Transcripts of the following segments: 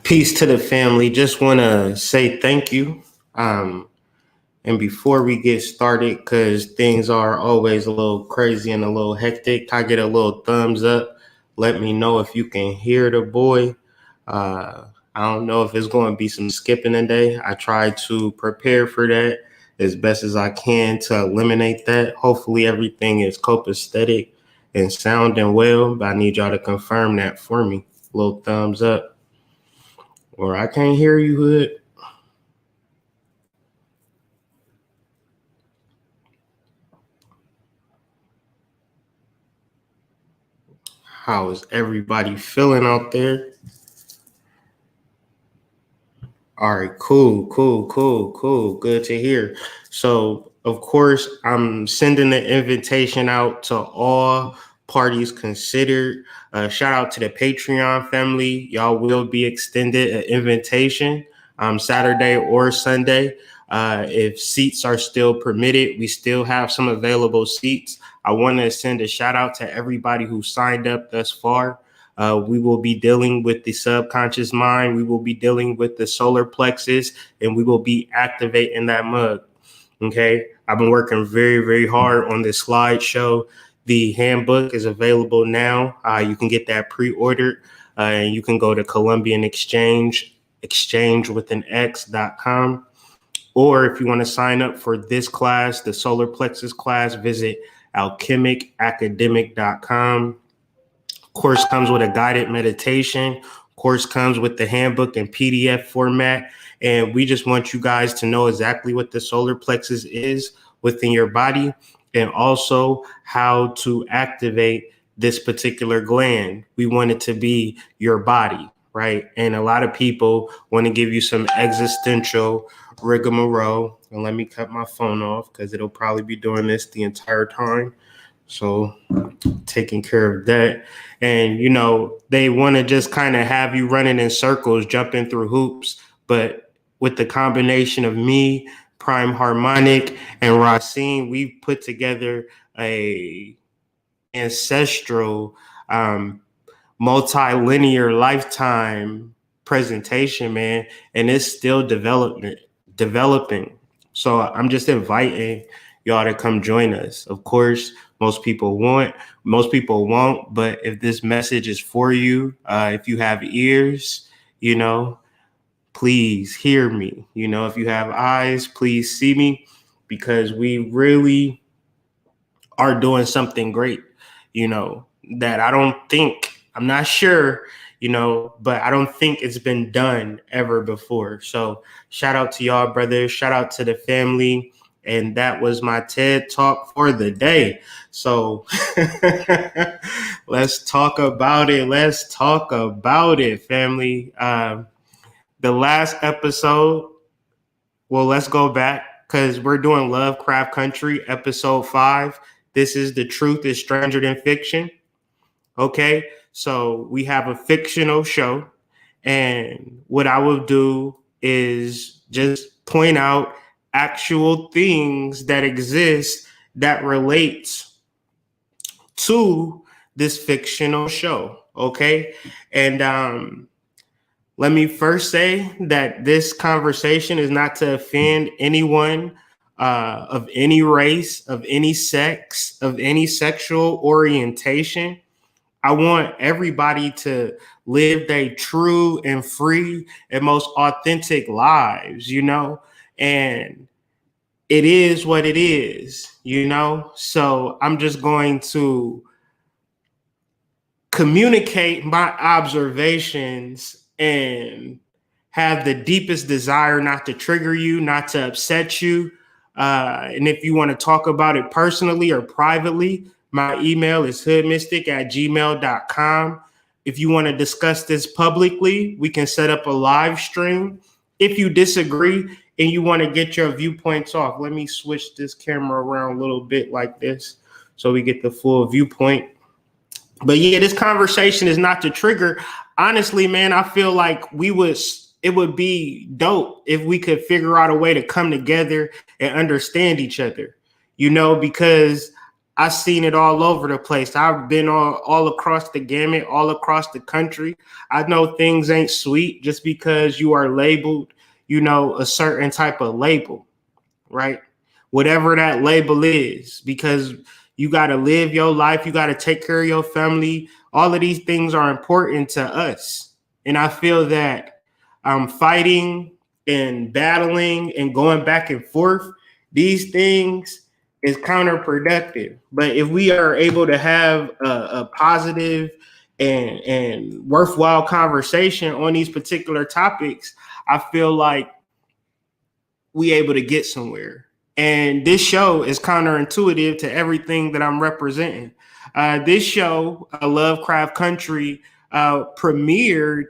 Peace to the family. Just want to say thank you. And before we get started, because things are always a little crazy and a little hectic, I get a little thumbs up. Let me know if you can hear the boy. I don't know if it's going to be some skipping today. I try to prepare for that as best as I can to eliminate that. Hopefully everything is copacetic and sounding well, but I need y'all to confirm that for me. Little thumbs up. Or I can't hear you, Hood. How is everybody feeling out there? All right, cool. Good to hear. So, of course, I'm sending the invitation out to all parties considered. Shout out to the Patreon family. Y'all will be extended an invitation Saturday or Sunday. If seats are still permitted, we still have some available seats. I want to send a shout out to everybody who signed up thus far. We will be dealing with the subconscious mind. We will be dealing with the solar plexus, and we will be activating that mug. Okay. I've been working very, very hard on this slideshow. The handbook is available now. You can get that pre-ordered, and you can go to Columbian exchange with an X.com. Or if you want to sign up for this class, the solar plexus class, visit alchemicacademic.com. Course comes with a guided meditation. Course comes with the handbook in PDF format. And we just want you guys to know exactly what the solar plexus is within your body and also how to activate this particular gland. We want it to be your body, right? And a lot of people want to give you some existential rigmarole. And let me cut my phone off because it'll probably be doing this the entire time. So taking care of that. And, they want to just kind of have you running in circles, jumping through hoops. But with the combination of me, Prime Harmonic, and Racine, we put together a ancestral multilinear lifetime presentation, man. And it's still developing. So I'm just inviting y'all to come join us. Of course, most people won't, but if this message is for you, if you have ears, please hear me. If you have eyes, please see me, because we really are doing something great, that I'm not sure, but I don't think it's been done ever before. So shout out to y'all, brothers. Shout out to the family. And that was my TED Talk for the day. So let's talk about it. Family. The last episode, let's go back because we're doing LoveCraft Country, episode 5. This is The Truth is Stranger Than Fiction. Okay, so we have a fictional show. And what I will do is just point out actual things that exist that relates to this fictional show. Okay. And let me first say that this conversation is not to offend anyone of any race, of any sex, of any sexual orientation. I want everybody to live their true and free and most authentic lives, and it is what it is, So I'm just going to communicate my observations and have the deepest desire not to trigger you, not to upset you. And if you want to talk about it personally or privately, my email is hoodmystic@gmail.com. If you want to discuss this publicly, we can set up a live stream. If you disagree and you want to get your viewpoints off, let me switch this camera around a little bit like this so we get the full viewpoint. But yeah, this conversation is not to trigger. Honestly, man, I feel like it would be dope if we could figure out a way to come together and understand each other, because I've seen it all over the place. I've been all across the gamut, all across the country. I know things ain't sweet just because you are labeled, a certain type of label, right? Whatever that label is, because you got to live your life. You got to take care of your family. All of these things are important to us. And I feel that fighting and battling and going back and forth, these things is counterproductive. But if we are able to have a positive and worthwhile conversation on these particular topics, I feel like we able to get somewhere. And this show is counterintuitive to everything that I'm representing. This show, LoveCraft Country, premiered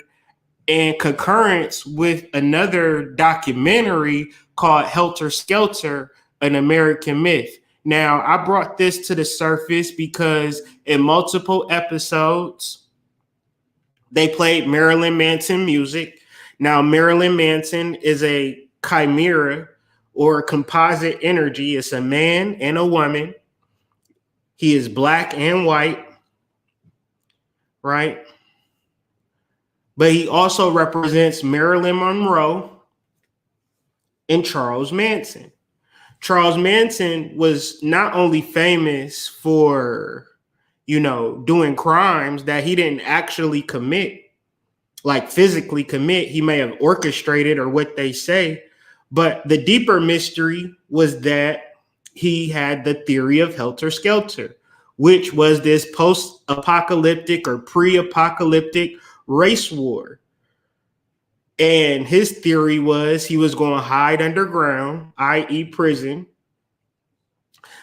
in concurrence with another documentary called Helter Skelter, An American Myth. Now, I brought this to the surface because in multiple episodes, they played Marilyn Manson music. Now, Marilyn Manson is a chimera or composite energy. It's a man and a woman. He is black and white, right? But he also represents Marilyn Monroe and Charles Manson. Charles Manson was not only famous for, doing crimes that he didn't actually commit, like physically commit. He may have orchestrated or what they say, but the deeper mystery was that he had the theory of Helter Skelter, which was this post-apocalyptic or pre-apocalyptic race war. And his theory was he was going to hide underground, i.e. prison,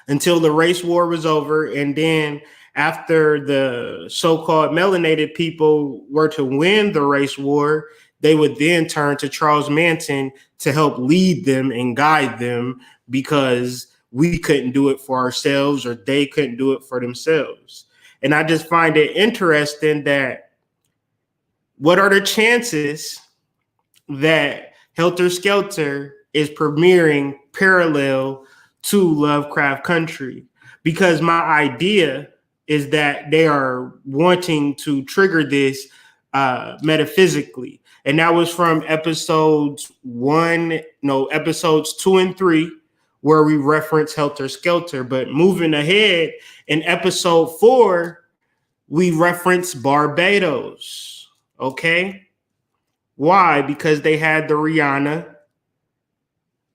until the race war was over. And then after the so-called melanated people were to win the race war, they would then turn to Charles Manson to help lead them and guide them, because we couldn't do it for ourselves or they couldn't do it for themselves. And I just find it interesting that what are the chances that Helter Skelter is premiering parallel to LoveCraft Country? Because my idea is that they are wanting to trigger this metaphysically. And that was from episodes 2 and 3, where we reference Helter Skelter. But moving ahead, in episode 4, we reference Barbados. Okay. Why? Because they had the Rihanna.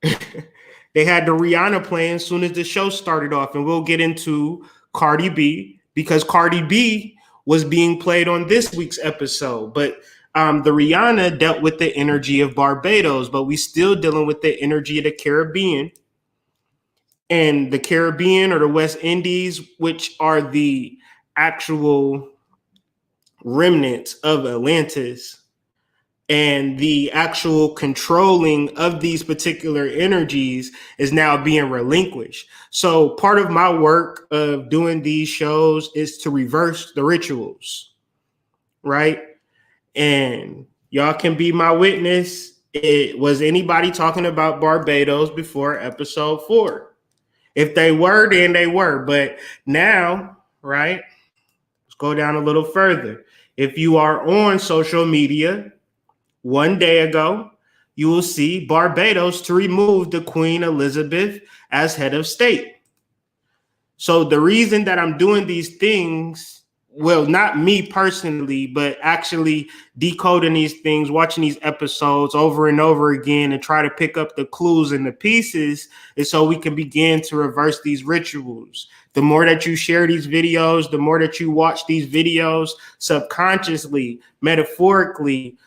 They had the Rihanna playing as soon as the show started off. And we'll get into Cardi B, because Cardi B was being played on this week's episode. But the Rihanna dealt with the energy of Barbados, but we still dealing with the energy of the Caribbean. And the Caribbean or the West Indies, which are the actual remnants of Atlantis, and the actual controlling of these particular energies is now being relinquished. So part of my work of doing these shows is to reverse the rituals, right? And y'all can be my witness. Was anybody talking about Barbados before episode 4? If they were, then they were. But now, right, let's go down a little further. If you are on social media, one day ago, you will see Barbados to remove the Queen Elizabeth as head of state. So the reason that I'm doing these things, well, not me personally, but actually decoding these things, watching these episodes over and over again and try to pick up the clues and the pieces, is so we can begin to reverse these rituals. The more that you share these videos, the more that you watch these videos subconsciously, metaphorically,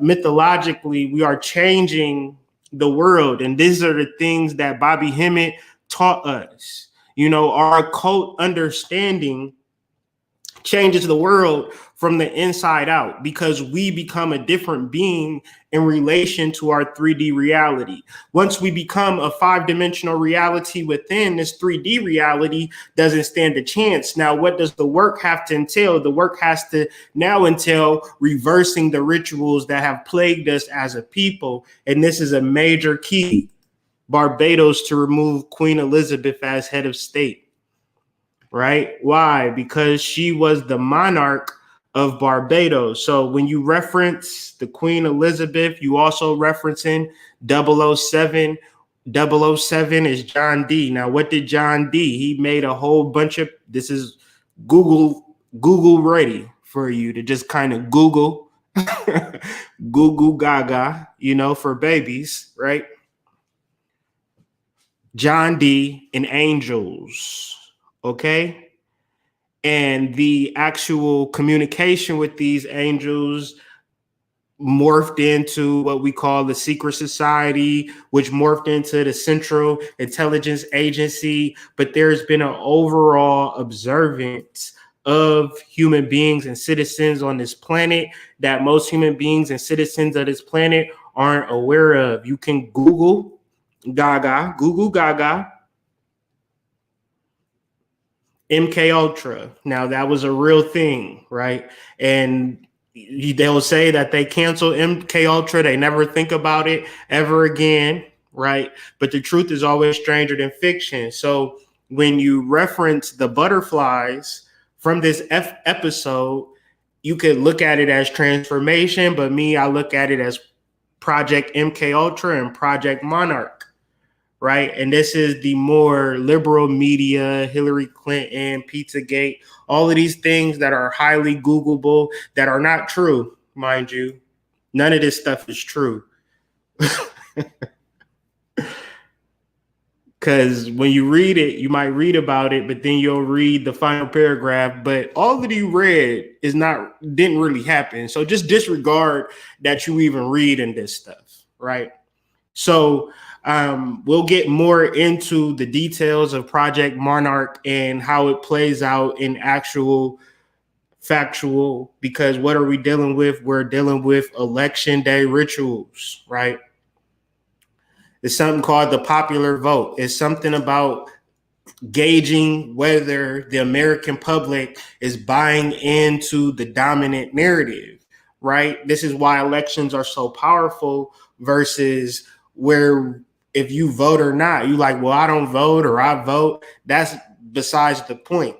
mythologically, we are changing the world. And these are the things that Bobby Hemmett taught us. Our occult understanding changes the world from the inside out, because we become a different being in relation to our 3D reality. Once we become a 5-dimensional reality within, this 3D reality doesn't stand a chance. Now, what does the work have to entail? The work has to now entail reversing the rituals that have plagued us as a people. And this is a major key. Barbados to remove Queen Elizabeth as head of state. right? Why? Because she was the monarch of Barbados. So when you reference the Queen Elizabeth, you also referencing 007. 007 is John D. Now, what did John D? He made a whole bunch of, this is Google ready for you to just kind of Google, Google Gaga, for babies, right? John D and angels, okay? And the actual communication with these angels morphed into what we call the secret society, which morphed into the Central Intelligence Agency. But there's been an overall observance of human beings and citizens on this planet that most human beings and citizens of this planet aren't aware of. You can Google Gaga, MK Ultra. Now that was a real thing, right? And they'll say that they cancel MK Ultra. They never think about it ever again, right? But the truth is always stranger than fiction. So when you reference the butterflies from this episode, you could look at it as transformation, but me, I look at it as Project MK Ultra and Project Monarch. Right. And this is the more liberal media, Hillary Clinton, Pizzagate, all of these things that are highly Googleable that are not true, mind you. None of this stuff is true. Because when you read it, you might read about it, but then you'll read the final paragraph. But all that you read didn't really happen. So just disregard that you even read in this stuff. Right. So we'll get more into the details of Project Monarch and how it plays out in actual factual, because what are we dealing with? We're dealing with election day rituals, right? It's something called the popular vote. It's something about gauging whether the American public is buying into the dominant narrative, right? This is why elections are so powerful versus where if you vote or not, you like, well, I don't vote or I vote. That's besides the point.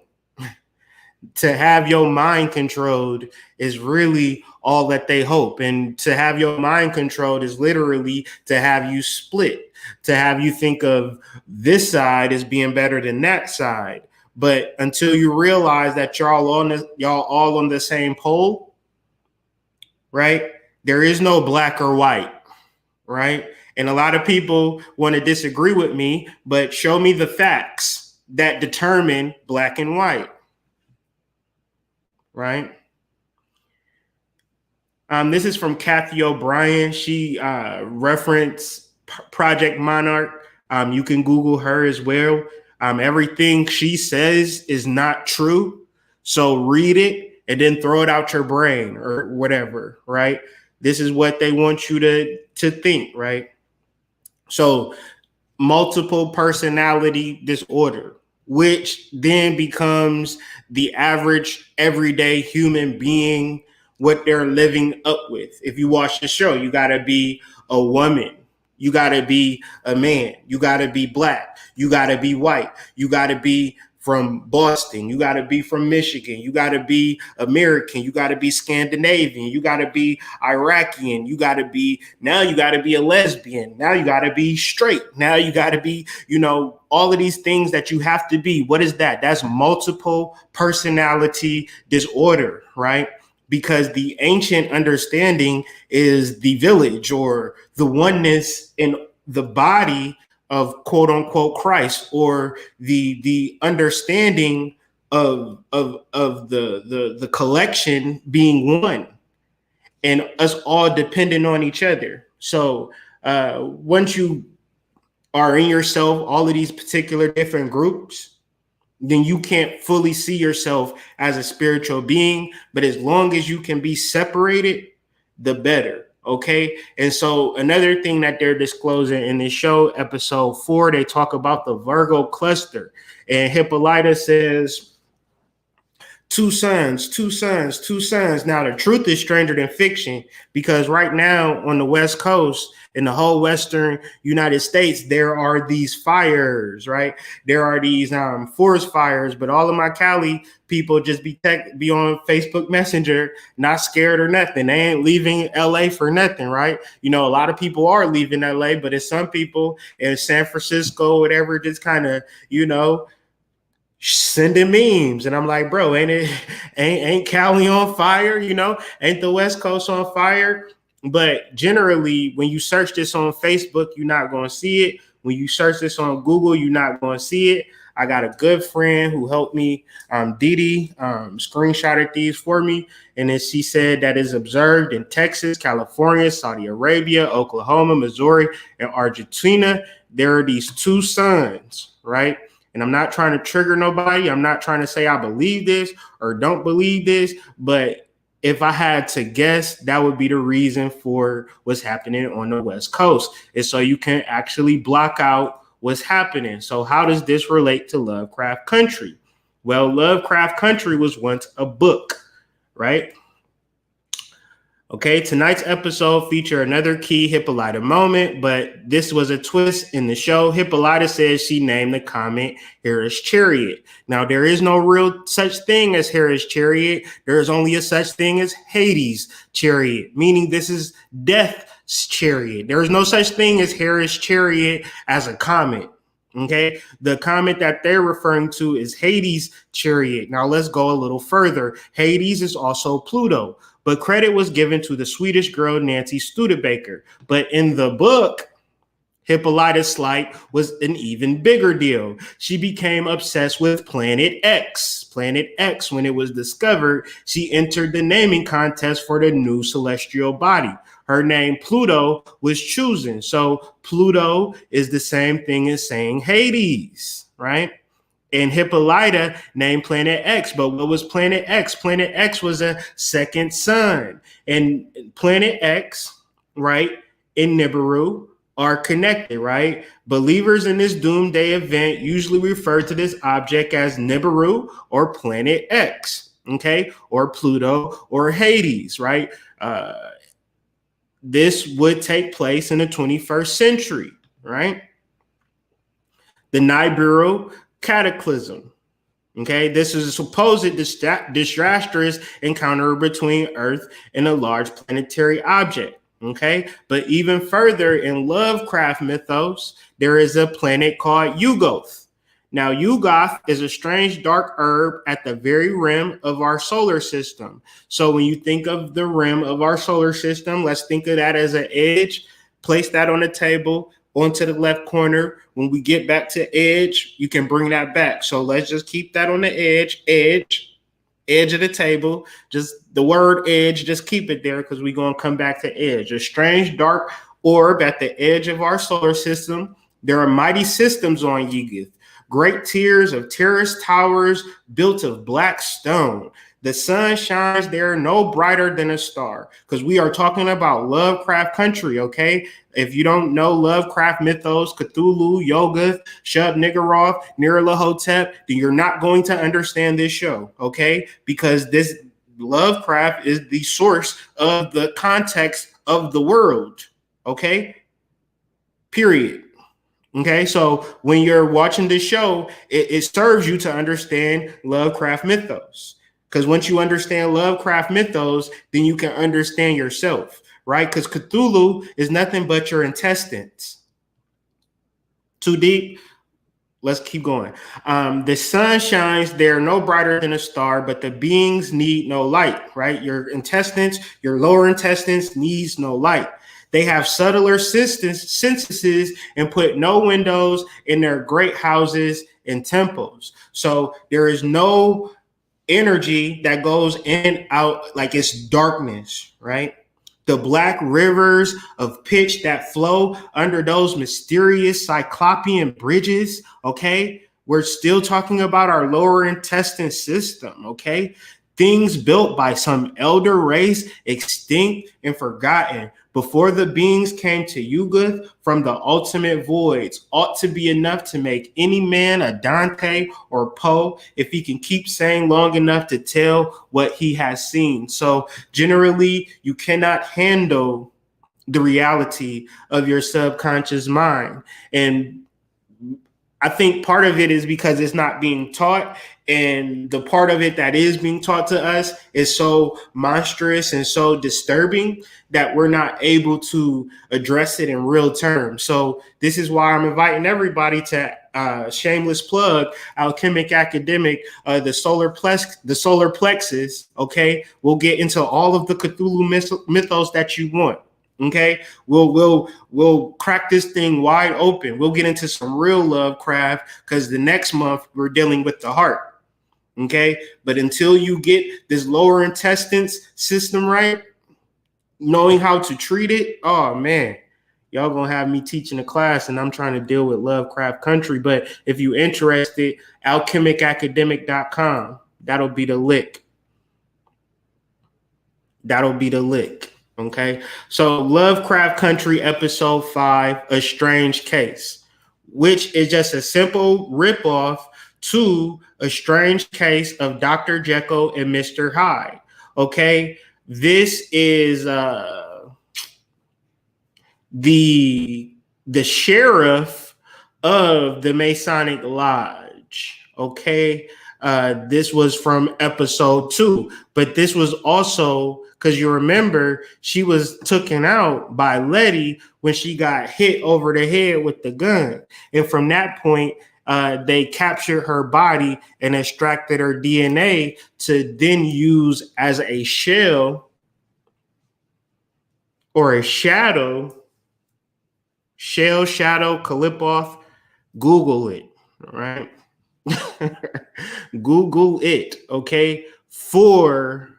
To have your mind controlled is really all that they hope. And to have your mind controlled is literally to have you split, to have you think of this side as being better than that side. But until you realize that y'all all on the same pole, right? There is no black or white, right? And a lot of people want to disagree with me, but show me the facts that determine black and white, right? This is from Kathy O'Brien. She referenced Project Monarch. You can Google her as well. Everything she says is not true. So read it and then throw it out your brain or whatever, right? This is what they want you to think, right? So multiple personality disorder, which then becomes the average everyday human being, what they're living up with. If you watch the show, you got to be a woman. You got to be a man. You got to be black. You got to be white. You got to be from Boston. You got to be from Michigan. You got to be American. You got to be Scandinavian. You got to be Iraqian. You got to be a lesbian. Now you got to be straight. Now you got to be, all of these things that you have to be. What is that? That's multiple personality disorder, right? Because the ancient understanding is the village or the oneness in the body of quote unquote Christ, or the understanding of the collection being one and us all dependent on each other. So once you are in yourself, all of these particular different groups, then you can't fully see yourself as a spiritual being. But as long as you can be separated, the better. Okay. And so another thing that they're disclosing in this show, episode 4, they talk about the Virgo cluster. And Hippolyta says, two sons, two sons, two sons. Now, the truth is stranger than fiction because right now on the West Coast, in the whole Western United States, there are these fires, right? There are these forest fires, but all of my Cali people just be on Facebook Messenger, not scared or nothing. They ain't leaving LA for nothing, right? You know, a lot of people are leaving LA, but it's some people in San Francisco, whatever, just kind of, you know, sending memes. And I'm like, bro, ain't Cali on fire? You know, ain't the West Coast on fire? But generally, when you search this on Facebook, you're not going to see it. When you search this on Google, you're not going to see it. I got a good friend who helped me, Didi, screenshotted these for me. And then she said that is observed in Texas, California, Saudi Arabia, Oklahoma, Missouri, and Argentina. There are these two suns, right? And I'm not trying to trigger nobody. I'm not trying to say I believe this or don't believe this, but if I had to guess, that would be the reason for what's happening on the West Coast. Is so you can actually block out what's happening. So how does this relate to LoveCraft Country? Well, LoveCraft Country was once a book, right? Okay, tonight's episode featured another key Hippolyta moment, but this was a twist in the show. Hippolyta says she named the comet Hera's Chariot. Now, there is no real such thing as Hera's Chariot. There is only a such thing as Hades' Chariot, meaning this is Death's Chariot. There is no such thing as Hera's Chariot as a comet. Okay, the comet that they're referring to is Hades' Chariot. Now, let's go a little further. Hades is also Pluto. But credit was given to the Swedish girl, Nancy Studebaker. But in the book, Hippolyta's slight was an even bigger deal. She became obsessed with Planet X. Planet X, when it was discovered, she entered the naming contest for the new celestial body. Her name, Pluto, was chosen. So Pluto is the same thing as saying Hades, right? And Hippolyta named Planet X. But what was Planet X? Planet X was a second sun. And Planet X, right, and Nibiru are connected, right? Believers in this doomsday event usually refer to this object as Nibiru or Planet X, okay? Or Pluto or Hades, right? This would take place in the 21st century, right? The Nibiru cataclysm. Okay, this is a supposed disastrous encounter between Earth and a large planetary object. Okay, but even further in LoveCraft mythos, there is a planet called Yugoth. Now, Yugoth is a strange dark herb at the very rim of our solar system. So when you think of the rim of our solar system, let's think of that as an edge. Place that on the table. Onto the left corner. When we get back to edge, you can bring that back. So let's just keep that on the edge of the table. Just the word edge, just keep it there because we're going to come back to edge. A strange dark orb at the edge of our solar system. There are mighty systems on Yugoth, great tiers of terrace towers built of black stone. The sun shines there no brighter than a star because we are talking about LoveCraft Country, okay? If you don't know LoveCraft mythos, Cthulhu, Yoggoth, Shub-Niggurath, Nyarlathotep, then you're not going to understand this show, okay? Because this LoveCraft is the source of the context of the world, okay? Period. Okay, so when you're watching this show, it serves you to understand LoveCraft mythos. Because once you understand LoveCraft mythos, then you can understand yourself, right? Because Cthulhu is nothing but your intestines. Too deep? Let's keep going. The sun shines there no brighter than a star, but the beings need no light, right? Your intestines, your lower intestines needs no light. They have subtler senses and put no windows in their great houses and temples. So there is no energy that goes in and out, like it's darkness, right? The black rivers of pitch that flow under those mysterious cyclopean bridges, okay? We're still talking about our lower intestine system, okay? Things built by some elder race, extinct and forgotten, before the beings came to Yuga from the ultimate voids ought to be enough to make any man a Dante or Poe if he can keep saying long enough to tell what he has seen. So generally, you cannot handle the reality of your subconscious mind. And I think part of it is because it's not being taught, and the part of it that is being taught to us is so monstrous and so disturbing that we're not able to address it in real terms. So this is why I'm inviting everybody to shameless plug Alchemic Academic, the solar plexus. Okay, we'll get into all of the Cthulhu mythos that you want. Okay, we'll crack this thing wide open. We'll get into some real Lovecraft because the next month we're dealing with the heart. Okay, but until you get this lower intestines system right, knowing how to treat it, oh man, y'all gonna have me teaching a class and I'm trying to deal with Lovecraft country. But if you're interested, alchemicacademic.com, that'll be the lick. That'll be the lick. Okay, so Lovecraft Country episode 5, A Strange Case, which is just a simple ripoff to A Strange Case of Dr. Jekyll and Mr. Hyde. Okay, this is the sheriff of the Masonic Lodge. Okay, this was from episode 2, but this was also because you remember she was taken out by Letty when she got hit over the head with the gun. And from that point, they captured her body and extracted her DNA to then use as a shell or a shadow. Shell, shadow, Kalipoff. Google it, all right? Google it, okay? For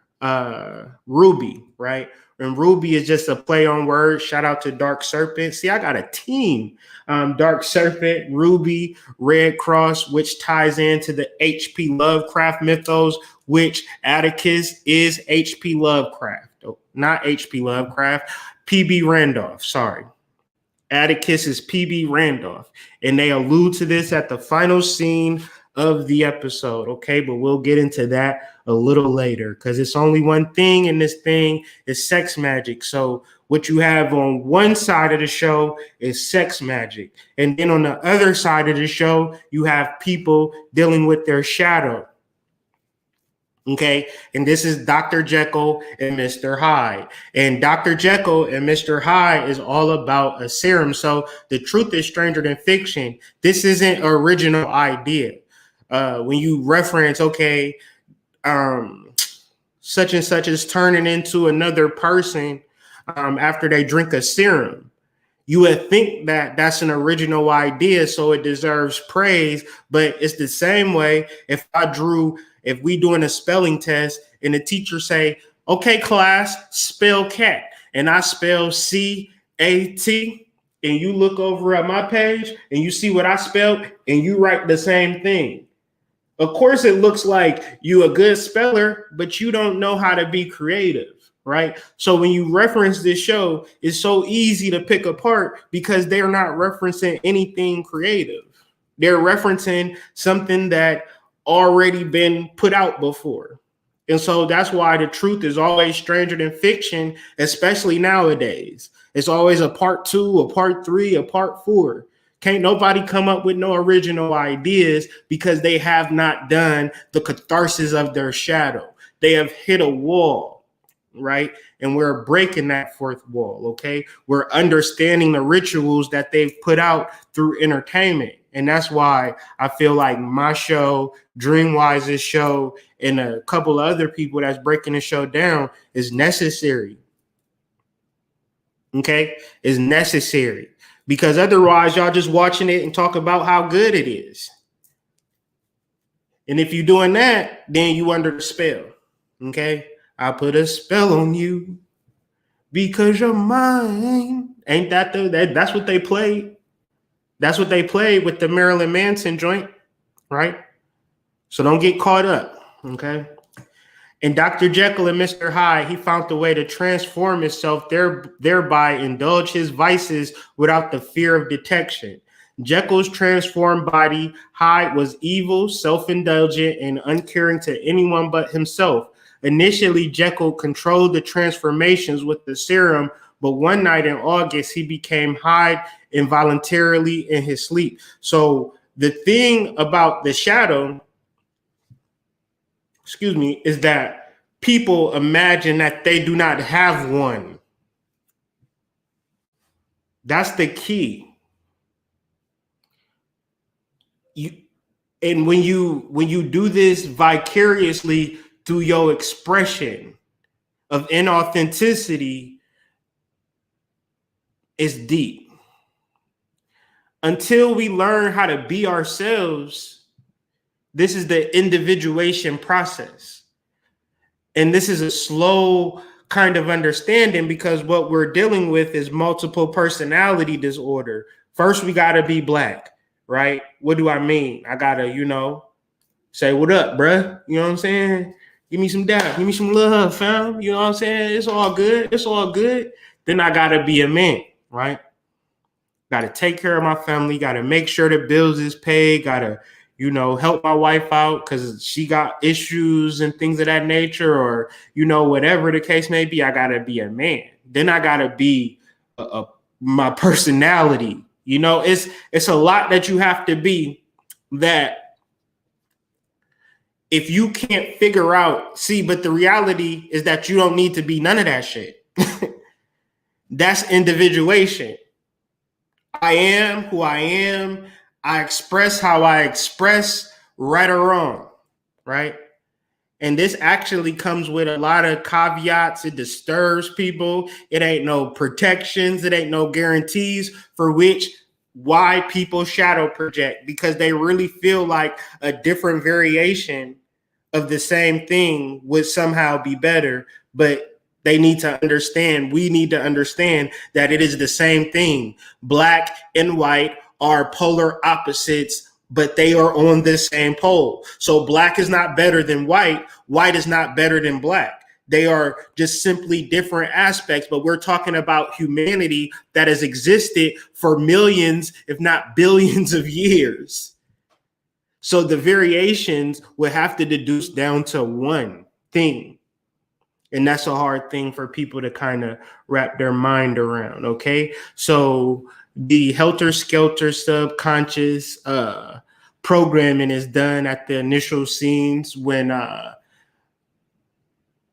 Ruby, right? And Ruby is just a play on words. Shout out to Dark Serpent. See, I got a team. Dark Serpent, Ruby, Red Cross, which ties into the H.P. Lovecraft mythos, which Atticus is H.P. Lovecraft. Oh, not H.P. Lovecraft, P.B. Randolph, sorry. Atticus is P.B. Randolph. And they allude to this at the final scene of the episode, okay? But we'll get into that a little later because it's only one thing, and this thing is sex magic. So what you have on one side of the show is sex magic. And then on the other side of the show, you have people dealing with their shadow. Okay, and this is Dr. Jekyll and Mr. Hyde. And Dr. Jekyll and Mr. Hyde is all about a serum. So the truth is stranger than fiction. This isn't an original idea. When you reference, okay, such and such is turning into another person after they drink a serum, you would think that that's an original idea, so it deserves praise. But it's the same way if we doing a spelling test and the teacher say, okay, class, spell cat, and I spell C-A-T, and you look over at my page and you see what I spelled and you write the same thing. Of course, it looks like you a good speller, but you don't know how to be creative, right? So when you reference this show, it's so easy to pick apart because they're not referencing anything creative. They're referencing something that already been put out before. And so that's why the truth is always stranger than fiction, especially nowadays. It's always a part 2, a part 3, a part 4. Can't nobody come up with no original ideas because they have not done the catharsis of their shadow. They have hit a wall, right? And we're breaking that fourth wall, okay? We're understanding the rituals that they've put out through entertainment. And that's why I feel like my show, Dreamwise's show, and a couple of other people that's breaking the show down is necessary. Okay? Is necessary. Because otherwise, y'all just watching it and talk about how good it is. And if you're doing that, then you under the spell. Okay? I put a spell on you because you're mine. Ain't that that's what they played? That's what they played with the Marilyn Manson joint, right? So don't get caught up, okay? In Dr. Jekyll and Mr. Hyde, he found a way to transform himself, thereby indulge his vices without the fear of detection. Jekyll's transformed body, Hyde was evil, self-indulgent, and uncaring to anyone but himself. Initially, Jekyll controlled the transformations with the serum, but one night in August, he became Hyde involuntarily in his sleep. So the thing about the shadow, is that people imagine that they do not have one. That's the key. And when you do this vicariously through your expression of inauthenticity, it's deep. Until we learn how to be ourselves, this is the individuation process. And this is a slow kind of understanding, because what we're dealing with is multiple personality disorder. First, we got to be Black, right? What do I mean? I got to, say, what up, bruh? You know what I'm saying? Give me some doubt. Give me some love, fam. You know what I'm saying? It's all good. It's all good. Then I got to be a man, right? Got to take care of my family. Got to make sure the bills is paid. Got to help my wife out because she got issues and things of that nature, or, whatever the case may be. I got to be a man. Then I got to be my personality. It's a lot that you have to be, that if you can't figure out, but the reality is that you don't need to be none of that shit. That's individuation. I am who I am. I express how I express, right or wrong, right? And this actually comes with a lot of caveats. It disturbs people. It ain't no protections. It ain't no guarantees, for why people shadow project, because they really feel like a different variation of the same thing would somehow be better. But we need to understand that it is the same thing. Black and white are polar opposites, but they are on the same pole. So Black is not better than white. White is not better than Black. They are just simply different aspects, but we're talking about humanity that has existed for millions, if not billions of years. So the variations would have to deduce down to one thing. And that's a hard thing for people to kind of wrap their mind around, okay? So the helter-skelter subconscious programming is done at the initial scenes when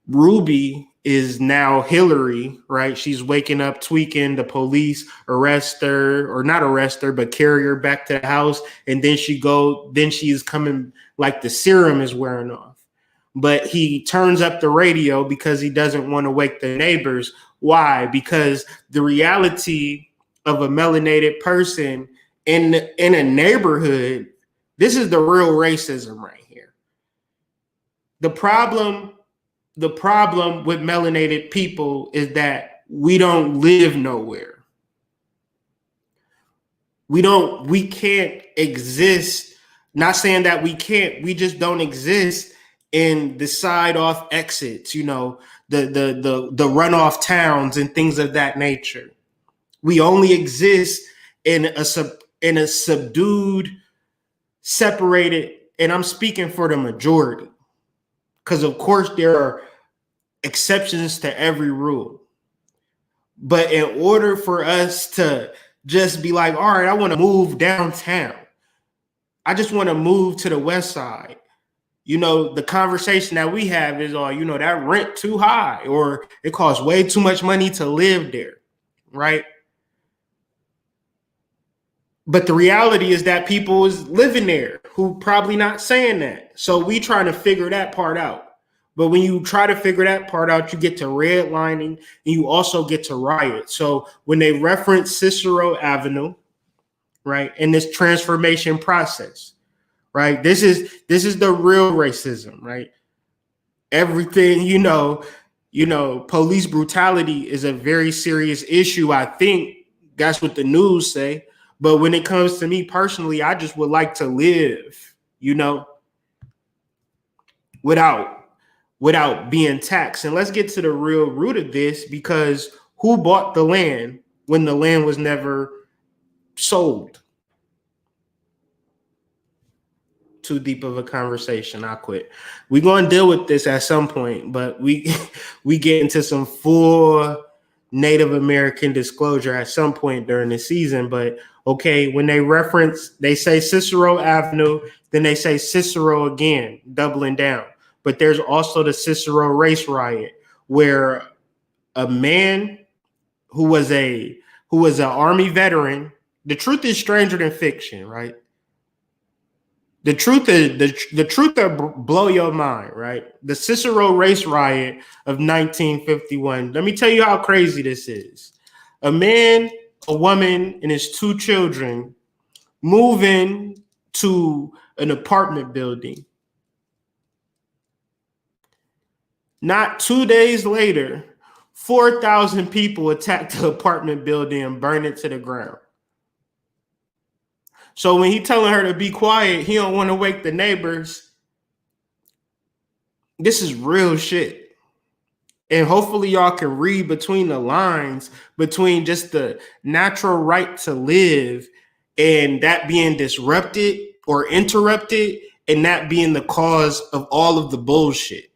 Ruby is now Hillary, right? She's waking up, tweaking. The police arrest her, or not arrest her, but carry her back to the house. And then she's coming, like the serum is wearing off. But he turns up the radio because he doesn't want to wake the neighbors. Why? Because the reality of a melanated person in a neighborhood, this is the real racism right here. The problem with melanated people is that we don't live nowhere. We can't exist. Not saying that we can't, we just don't exist in the side off exits, the runoff towns and things of that nature. We only exist in a subdued, separated, and I'm speaking for the majority, because of course there are exceptions to every rule. But in order for us to just be like, all right, I want to move downtown, I just want to move to the west side. The conversation that we have is, that rent too high, or it costs way too much money to live there, right? But the reality is that people is living there who probably not saying that. So we trying to figure that part out. But when you try to figure that part out, you get to redlining, and you also get to riot. So when they reference Cicero Avenue, right, in this transformation process, right? This is the real racism, right? Everything, police brutality is a very serious issue. I think that's what the news say. But when it comes to me personally, I just would like to live, without without being taxed. And let's get to the real root of this, because who bought the land when the land was never sold? Too deep of a conversation. I quit. We're going to deal with this at some point, but we get into some full Native American disclosure at some point during the season. But okay, when they say Cicero Avenue, then they say Cicero again, doubling down. But there's also the Cicero race riot, where a man who was an army veteran. The truth is stranger than fiction, right? The truth will blow your mind, right? The Cicero race riot of 1951. Let me tell you how crazy this is. A man, a woman, and his 2 children move in to an apartment building. Not 2 days later, 4,000 people attack the apartment building and burn it to the ground. So when he telling her to be quiet, he don't want to wake the neighbors. This is real shit. And hopefully y'all can read between the lines, between just the natural right to live and that being disrupted or interrupted, and that being the cause of all of the bullshit.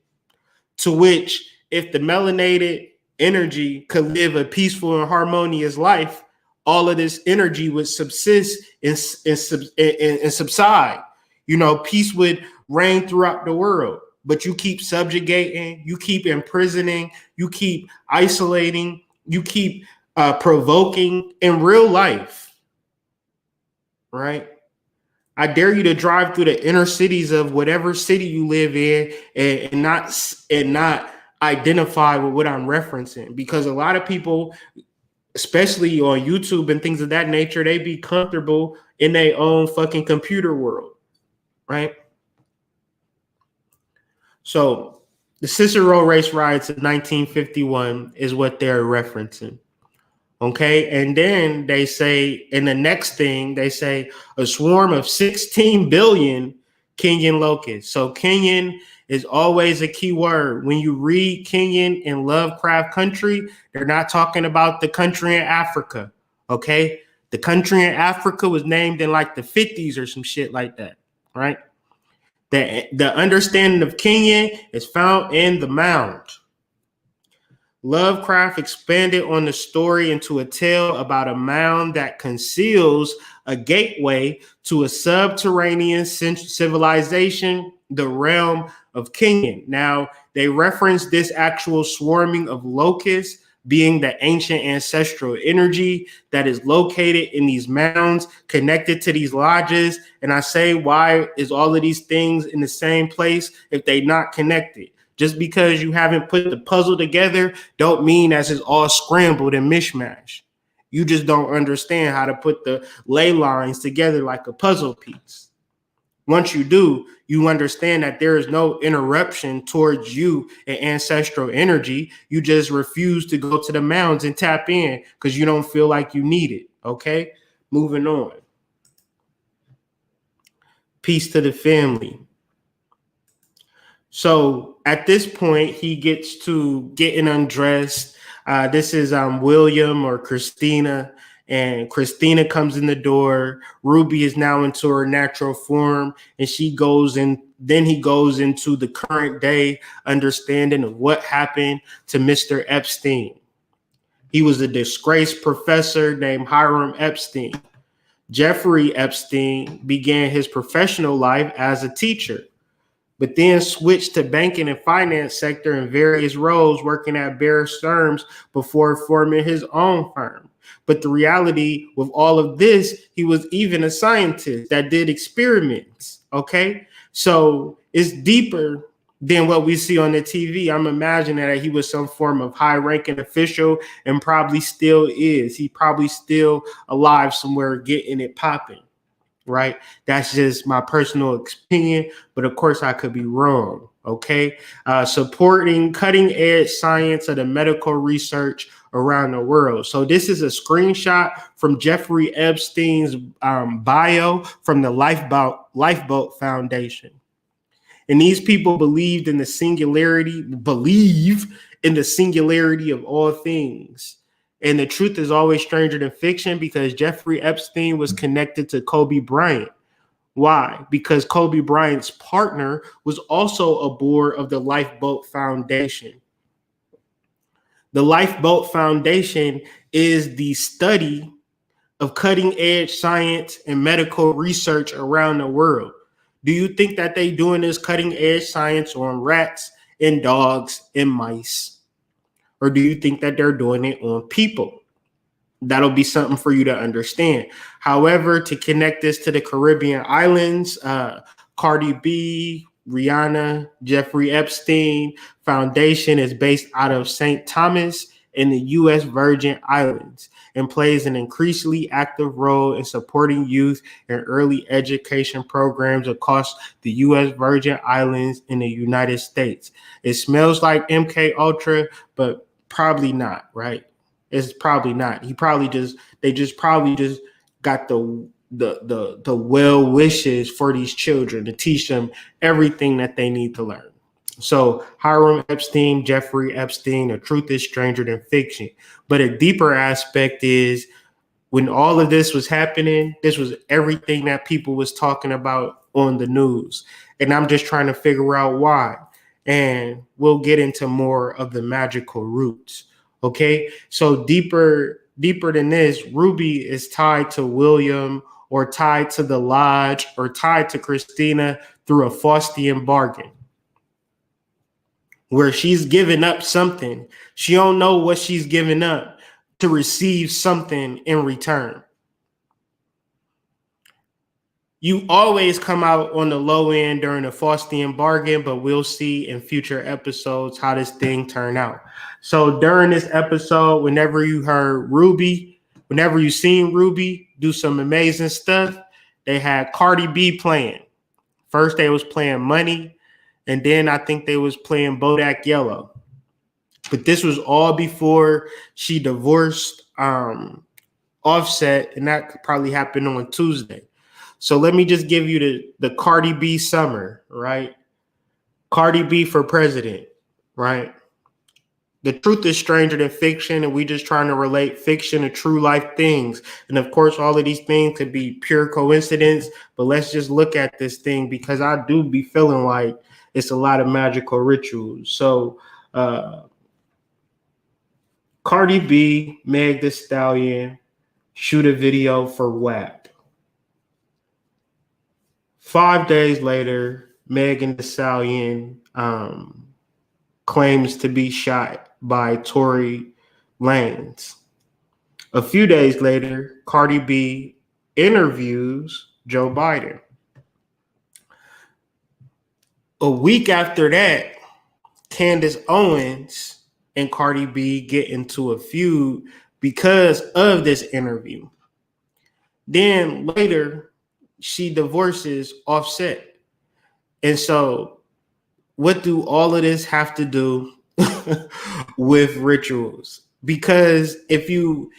To which, if the melanated energy could live a peaceful and harmonious life, all of this energy would subsist and subside. You know, peace would reign throughout the world. But you keep subjugating, you keep imprisoning, you keep isolating, you keep provoking in real life, right? I dare you to drive through the inner cities of whatever city you live in and not identify with what I'm referencing, because a lot of people, especially on YouTube and things of that nature, they be comfortable in their own fucking computer world, right? So the Cicero race riots of 1951 is what they're referencing. Okay. And then they say, in the next thing, they say a swarm of 16 billion Kenyan locusts. So Kenyan is always a key word. When you read Kenyan in LoveCraft country, they're not talking about the country in Africa. Okay. The country in Africa was named in like the 50s or some shit like that. Right. The understanding of Kenyan is found in the mound. LoveCraft expanded on the story into a tale about a mound that conceals a gateway to a subterranean civilization, the realm of Kenyan. Now, they reference this actual swarming of locusts being the ancient ancestral energy that is located in these mounds, connected to these lodges. And I say, why is all of these things in the same place if they're not connected? Just because you haven't put the puzzle together don't mean that it's all scrambled and mishmash. You just don't understand how to put the ley lines together like a puzzle piece. Once you do, you understand that there is no interruption towards you and ancestral energy. You just refuse to go to the mounds and tap in because you don't feel like you need it. Okay, moving on. Peace to the family. So at this point, he gets to getting undressed. This is William or Christina, and Christina comes in the door. Ruby is now into her natural form, and she goes in. Then he goes into the current day understanding of what happened to Mr. Epstein. He was a disgraced professor named Hiram Epstein. Jeffrey Epstein began his professional life as a teacher, but then switched to banking and finance sector in various roles, working at Bear Stearns before forming his own firm. But the reality with all of this, he was even a scientist that did experiments, okay? So it's deeper than what we see on the TV. I'm imagining that he was some form of high-ranking official and probably still is. He probably still alive somewhere getting it popping. Right? That's just my personal opinion, but of course I could be wrong. Okay. Supporting cutting edge science of the medical research around the world. So this is a screenshot from Jeffrey Epstein's bio from the Lifeboat Foundation. And these people believe in the singularity of all things. And the truth is always stranger than fiction because Jeffrey Epstein was connected to Kobe Bryant. Why? Because Kobe Bryant's partner was also aboard of the Lifeboat Foundation. The Lifeboat Foundation is the study of cutting edge science and medical research around the world. Do you think that they doing this cutting edge science on rats and dogs and mice? Or do you think that they're doing it on people? That'll be something for you to understand. However, to connect this to the Caribbean islands, Cardi B, Rihanna, Jeffrey Epstein Foundation is based out of St. Thomas in the U.S. Virgin Islands and plays an increasingly active role in supporting youth and early education programs across the U.S. Virgin Islands in the United States. It smells like MK Ultra, but probably not, right? It's probably not. They probably just got the well wishes for these children to teach them everything that they need to learn. So Hiram Epstein, Jeffrey Epstein, the truth is stranger than fiction. But a deeper aspect is when all of this was happening, this was everything that people was talking about on the news. And I'm just trying to figure out why. And we'll get into more of the magical roots. Okay, so deeper than this, Ruby is tied to William or tied to the Lodge or tied to Christina through a Faustian bargain where she's giving up something. She don't know what she's giving up to receive something in return. You always come out on the low end during a Faustian bargain, but we'll see in future episodes how this thing turned out. So during this episode, whenever you seen Ruby do some amazing stuff, they had Cardi B playing. First they was playing Money, and then I think they was playing Bodak Yellow. But this was all before she divorced Offset, and that probably happened on Tuesday. So let me just give you the Cardi B Summer, right? Cardi B for president, right? The truth is stranger than fiction, and we just trying to relate fiction to true life things. And of course, all of these things could be pure coincidence, but let's just look at this thing because I do be feeling like it's a lot of magical rituals. So Cardi B, Meg Thee Stallion, shoot a video for WAP. 5 days later, Megan Thee Stallion claims to be shot by Tory Lanez. A few days later, Cardi B interviews Joe Biden. A week after that, Candace Owens and Cardi B get into a feud because of this interview. Then later, she divorces Offset. And so what do all of this have to do with rituals? Because if you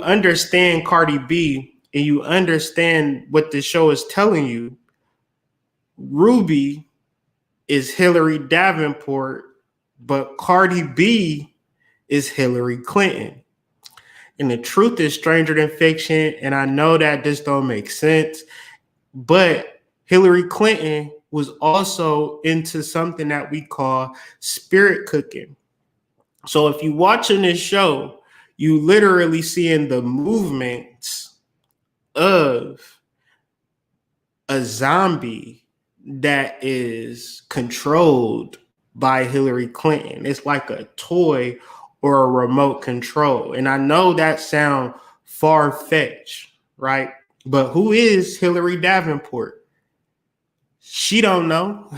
understand Cardi B and you understand what the show is telling you, Ruby is Hillary Davenport, but Cardi B is Hillary Clinton. And the truth is stranger than fiction. And I know that this don't make sense, but Hillary Clinton was also into something that we call spirit cooking. So if you're watching this show, you literally seeing the movements of a zombie that is controlled by Hillary Clinton. It's like a toy or a remote control. And I know that sounds far-fetched, right? But who is Hillary Davenport? She don't know.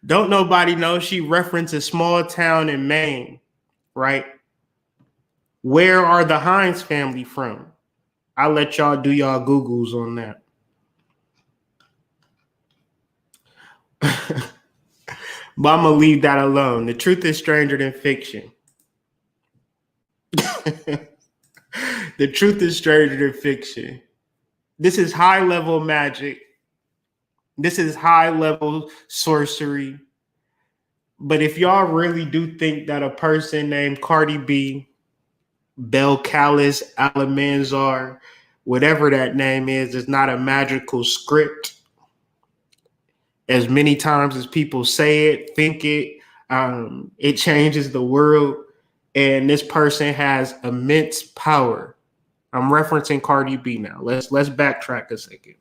Don't nobody know. She referenced a small town in Maine, right? Where are the Hines family from? I'll let y'all do y'all Googles on that. But I'm going to leave that alone. The truth is stranger than fiction. The truth is stranger than fiction. This is high level magic. This is high level sorcery. But if y'all really do think that a person named Cardi B, Bel Callis, Alamanzar, whatever that name is not a magical script, as many times as people say it, think it, it changes the world, and this person has immense power. I'm referencing Cardi B now. Let's backtrack a second,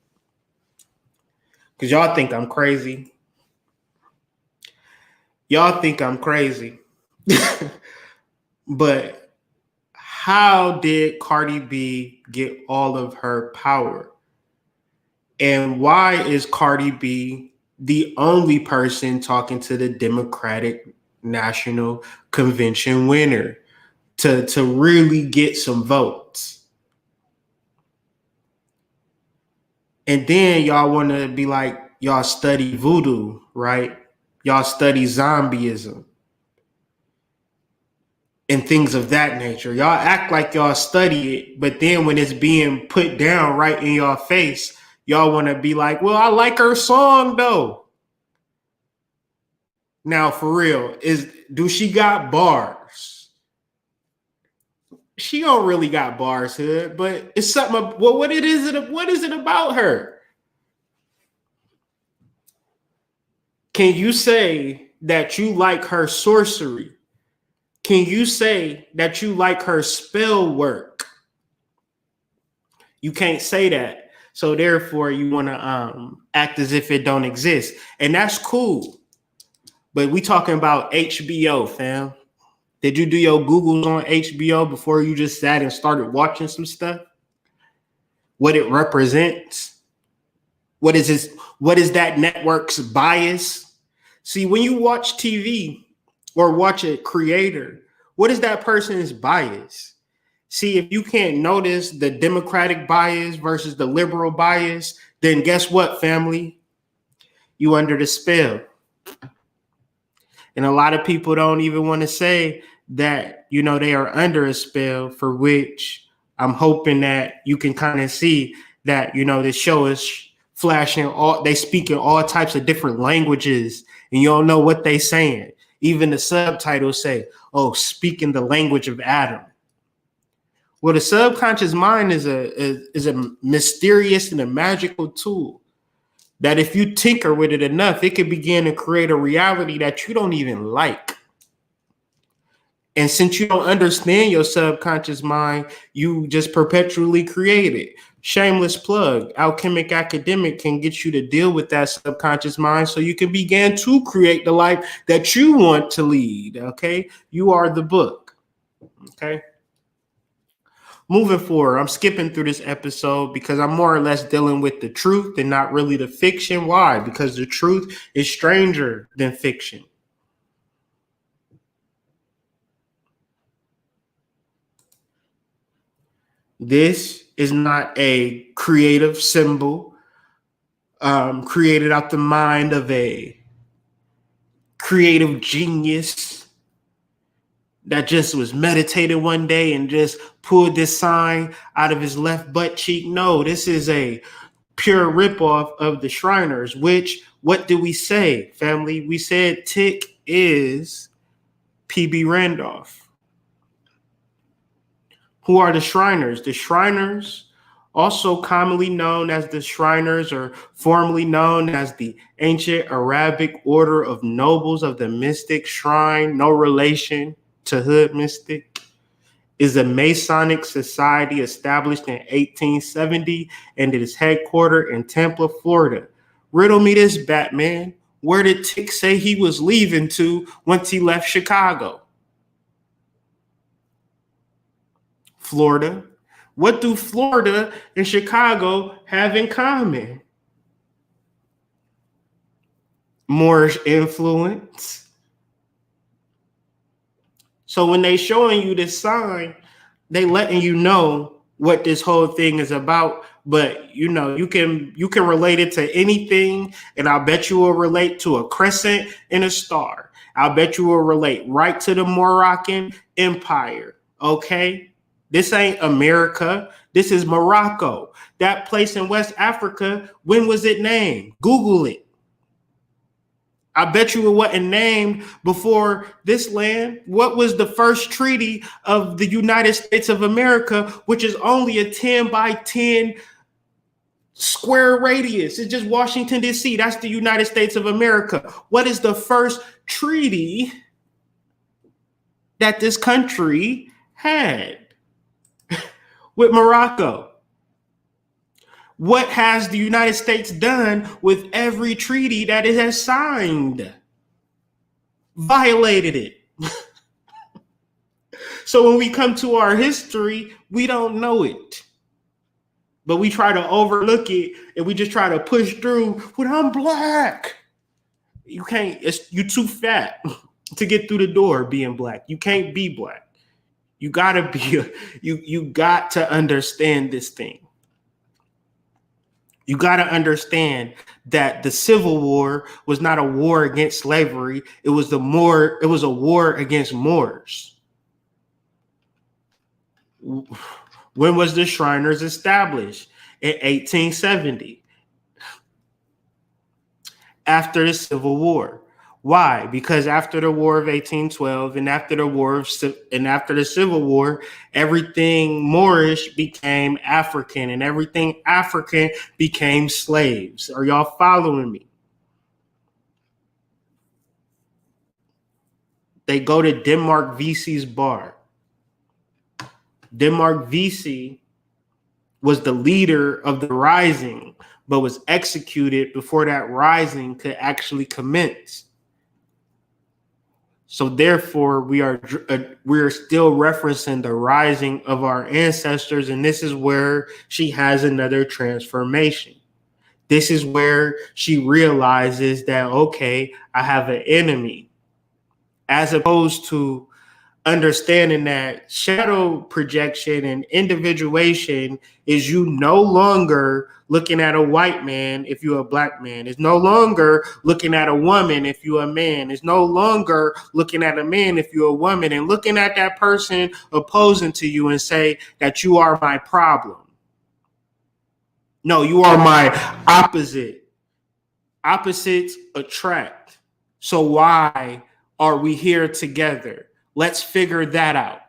because y'all think I'm crazy. Y'all think I'm crazy. But how did Cardi B get all of her power? And why is Cardi B the only person talking to the Democratic National Convention winner to really get some votes? And then y'all want to be like, y'all study voodoo, right? Y'all study zombieism and things of that nature. Y'all act like y'all study it, but then when it's being put down right in your face, y'all want to be like, well, I like her song though. Now, for real, do she got bars? She don't really got bars, Hood, but it's something. Well, what is it about her? Can you say that you like her sorcery? Can you say that you like her spell work? You can't say that. So therefore, you want to act as if it don't exist. And that's cool. But we talking about HBO, fam. Did you do your Googles on HBO before you just sat and started watching some stuff? What it represents? What is that network's bias? See, when you watch TV or watch a creator, what is that person's bias? See, if you can't notice the Democratic bias versus the liberal bias, then guess what, family? You under the spell. And a lot of people don't even want to say that, they are under a spell, for which I'm hoping that you can kind of see that, this show is flashing they speak in all types of different languages and you don't know what they saying. Even the subtitles say, oh, speaking the language of Adam. Well, the subconscious mind is a mysterious and a magical tool that if you tinker with it enough, it can begin to create a reality that you don't even like. And since you don't understand your subconscious mind, you just perpetually create it. Shameless plug. Alchemic Academic can get you to deal with that subconscious mind so you can begin to create the life that you want to lead. Okay? You are the book. Okay? Moving forward, I'm skipping through this episode because I'm more or less dealing with the truth and not really the fiction. Why? Because the truth is stranger than fiction. This is not a creative symbol created out the mind of a creative genius that just was meditating one day and just pulled this sign out of his left butt cheek. No, this is a pure ripoff of the Shriners, which, what do we say, family? We said Tick is PB Randolph. Who are the Shriners? The Shriners, also commonly known as the Shriners or formerly known as the Ancient Arabic Order of Nobles of the Mystic Shrine, no relation to Hood Mystic, is a Masonic society established in 1870 and it is headquartered in Tampa, Florida. Riddle me this, Batman. Where did Tick say he was leaving to once he left Chicago? Florida. What do Florida and Chicago have in common? Moorish influence. So when they showing you this sign, they letting you know what this whole thing is about. But you can relate it to anything, and I'll bet you will relate to a crescent and a star. I'll bet you will relate right to the Moroccan Empire. Okay. This ain't America. This is Morocco. That place in West Africa, when was it named? Google it. I bet you it wasn't named before this land. What was the first treaty of the United States of America, which is only a 10 by 10 square radius? It's just Washington, D.C. That's the United States of America. What is the first treaty that this country had with Morocco? What has the United States done with every treaty that it has signed? Violated it. So when we come to our history, we don't know it. But we try to overlook it and we just try to push through. Well, I'm black. You can't, you're too fat to get through the door being black. You can't be black. You gotta be, you got to understand this thing. You got to understand that the Civil War was not a war against slavery. It was a war against Moors. When was the Shriners established? In 1870. After the Civil War. Why? Because after the War of 1812 and after the Civil War, everything Moorish became African and everything African became slaves. Are y'all following me? They go to Denmark Vesey's bar. Denmark Vesey was the leader of the rising, but was executed before that rising could actually commence. So therefore, we are still referencing the rising of our ancestors, and this is where she has another transformation. This is where she realizes that, okay, I have an enemy, as opposed to understanding that shadow projection and individuation is you no longer looking at a white man if you're a black man. It's no longer looking at a woman if you're a man. It's no longer looking at a man if you're a woman and looking at that person opposing to you and say that you are my problem. No, you are my opposite. Opposites attract. So why are we here together? Let's figure that out.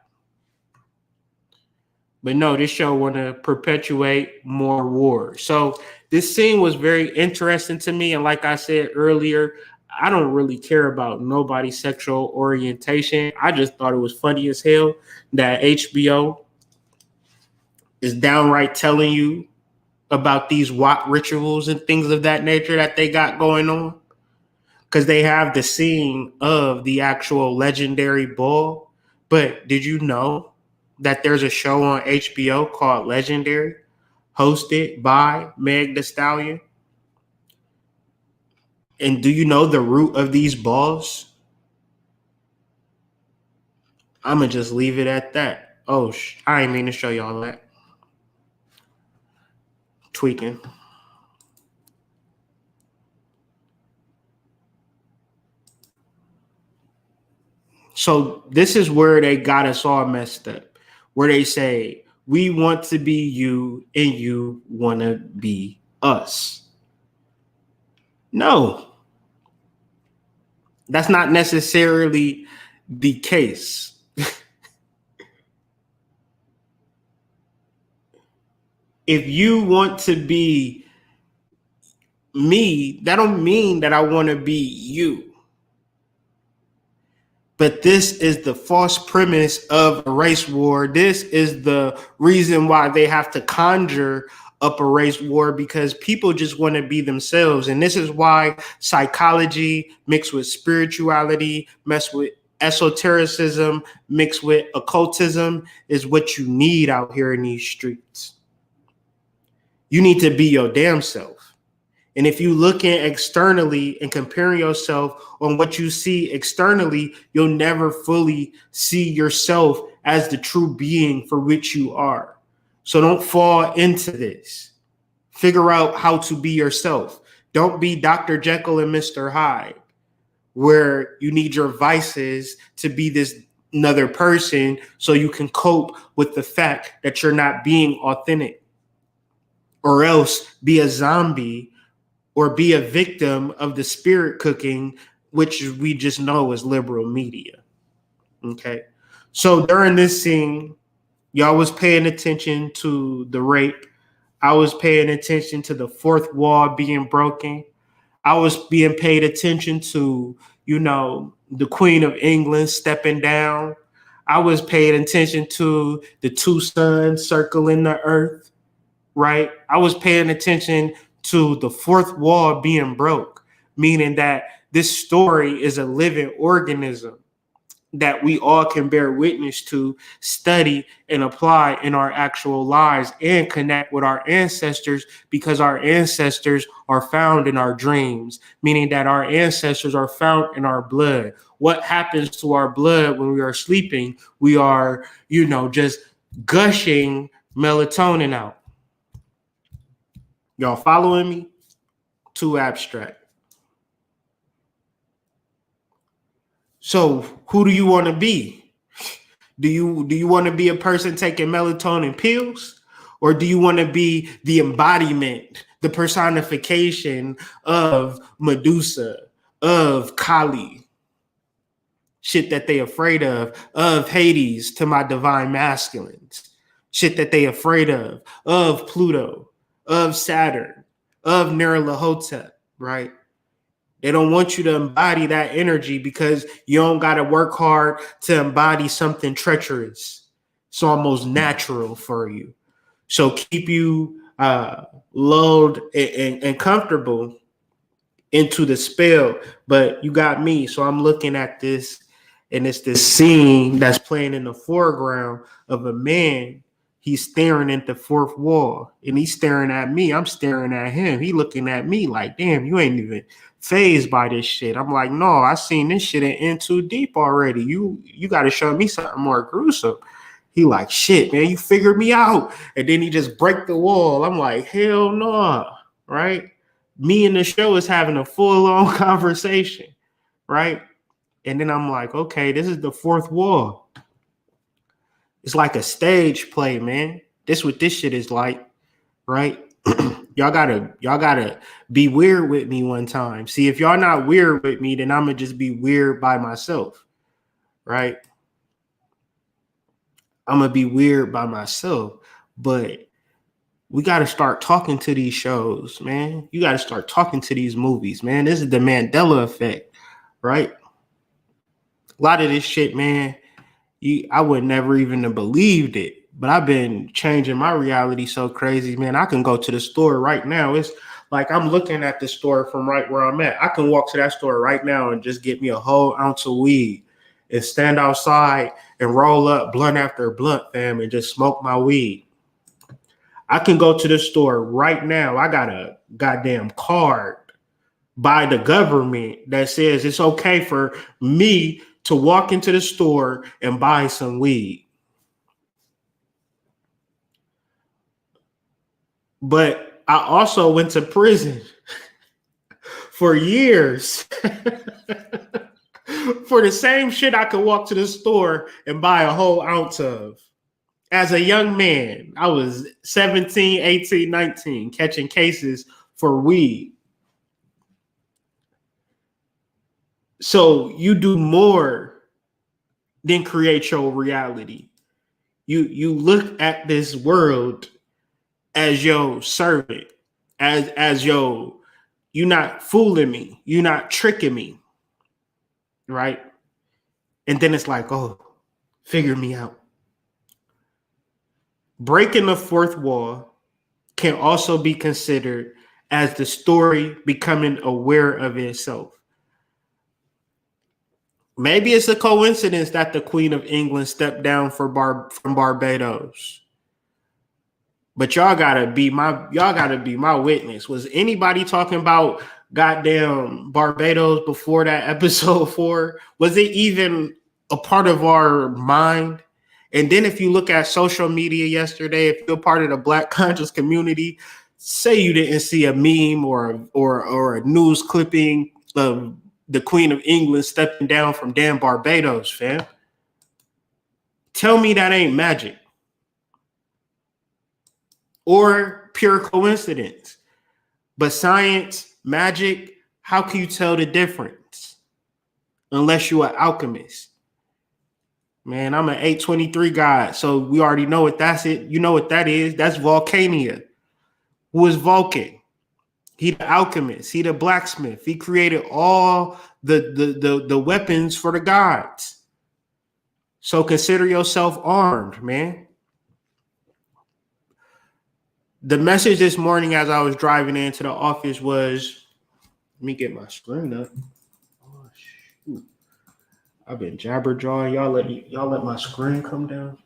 But no, this show want to perpetuate more war. So this scene was very interesting to me. And like I said earlier, I don't really care about nobody's sexual orientation. I just thought it was funny as hell that HBO is downright telling you about these Wat rituals and things of that nature that they got going on. Because they have the scene of the actual legendary ball. But did you know that there's a show on HBO called Legendary, hosted by Meg Thee Stallion? And do you know the root of these balls? I'm going to just leave it at that. Oh, I didn't mean to show y'all that. Tweaking. So this is where they got us all messed up, where they say, we want to be you and you want to be us. No, that's not necessarily the case. If you want to be me, that don't mean that I want to be you. But this is the false premise of a race war. This is the reason why they have to conjure up a race war, because people just want to be themselves. And this is why psychology mixed with spirituality, mixed with esotericism, mixed with occultism is what you need out here in these streets. You need to be your damn self. And if you looking externally and comparing yourself on what you see externally, you'll never fully see yourself as the true being for which you are. So don't fall into this. Figure out how to be yourself. Don't be Dr. Jekyll and Mr. Hyde, where you need your vices to be this another person so you can cope with the fact that you're not being authentic, or else be a zombie or be a victim of the spirit cooking, which we just know is liberal media. Okay. So during this scene, y'all was paying attention to the rape. I was paying attention to the fourth wall being broken. I was being paid attention to, the Queen of England stepping down. I was paying attention to the two suns circling the earth, right? I was paying attention to the fourth wall being broke, meaning that this story is a living organism that we all can bear witness to, study, and apply in our actual lives and connect with our ancestors, because our ancestors are found in our dreams, meaning that our ancestors are found in our blood. What happens to our blood when we are sleeping? We are, just gushing melatonin out. Y'all following me? Too abstract. So who do you want to be? Do you want to be a person taking melatonin pills? Or do you want to be the embodiment, the personification of Medusa, of Kali? Shit that they afraid of Hades to my divine masculines. Shit that they afraid of Pluto, of Saturn, of Nyarlathotep, right? They don't want you to embody that energy because you don't got to work hard to embody something treacherous. It's almost natural for you. So keep you lulled and comfortable into the spell. But you got me. So I'm looking at this, and it's this scene that's playing in the foreground of a man. He's staring at the fourth wall, and he's staring at me. I'm staring at him. He looking at me like, damn, you ain't even phased by this shit. I'm like, no, I seen this shit in Too Deep already. You got to show me something more gruesome. He like, shit, man, you figured me out. And then he just break the wall. I'm like, hell no, right? Me and the show is having a full-on conversation, right? And then I'm like, okay, this is the fourth wall. It's like a stage play, man. This what this shit is like, right? Y'all gotta be weird with me one time. See, if y'all not weird with me, then I'm gonna just be weird by myself, right? I'm gonna be weird by myself, but we gotta start talking to these shows, man. You gotta start talking to these movies, man. This is the Mandela effect, right? A lot of this shit, man, I would never even have believed it. But I've been changing my reality so crazy, man. I can go to the store right now. It's like I'm looking at the store from right where I'm at. I can walk to that store right now and just get me a whole ounce of weed and stand outside and roll up blunt after blunt, fam, and just smoke my weed. I can go to the store right now. I got a goddamn card by the government that says it's okay for me to walk into the store and buy some weed. But I also went to prison for years for the same shit I could walk to the store and buy a whole ounce of. As a young man, I was 17, 18, 19, catching cases for weed. So you do more than create your reality. You look at this world as your servant, as you're not fooling me, you're not tricking me, right? And then it's like, oh, figure me out. Breaking the fourth wall can also be considered as the story becoming aware of itself. Maybe it's a coincidence that the Queen of England stepped down from Barbados. But y'all gotta be my witness. Was anybody talking about goddamn Barbados before that episode 4? Was it even a part of our mind? And then if you look at social media yesterday, if you're part of the Black conscious community, say you didn't see a meme or a news clipping of the Queen of England stepping down from damn Barbados, fam. Tell me that ain't magic or pure coincidence. But science, magic, how can you tell the difference? Unless you're an alchemist. Man, I'm an 823 guy, so we already know what that's it. You know what that is? That's Vulcania. Who is Vulcan? He the alchemist. He the blacksmith. He created all the weapons for the gods. So consider yourself armed, man. The message this morning as I was driving into the office was, let me get my screen up. Oh, shoot. I've been jabberjawing. Y'all let my screen come down.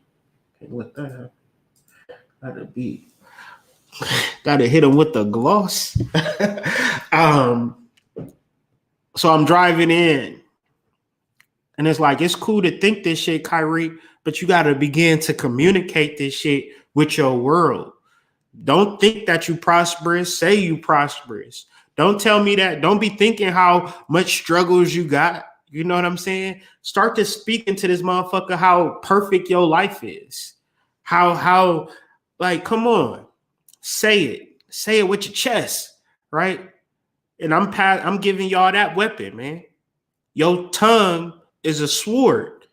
Can't let that happen. Gotta hit him with the gloss. So I'm driving in, and it's like, it's cool to think this shit, Kyrie, but you gotta begin to communicate this shit with your world. Don't think that you prosperous. Say you prosperous. Don't tell me that. Don't be thinking how much struggles you got. You know what I'm saying? Start to speak into this motherfucker how perfect your life is. How like, come on. Say it. Say it with your chest, right? And I'm giving y'all that weapon, man. Your tongue is a sword.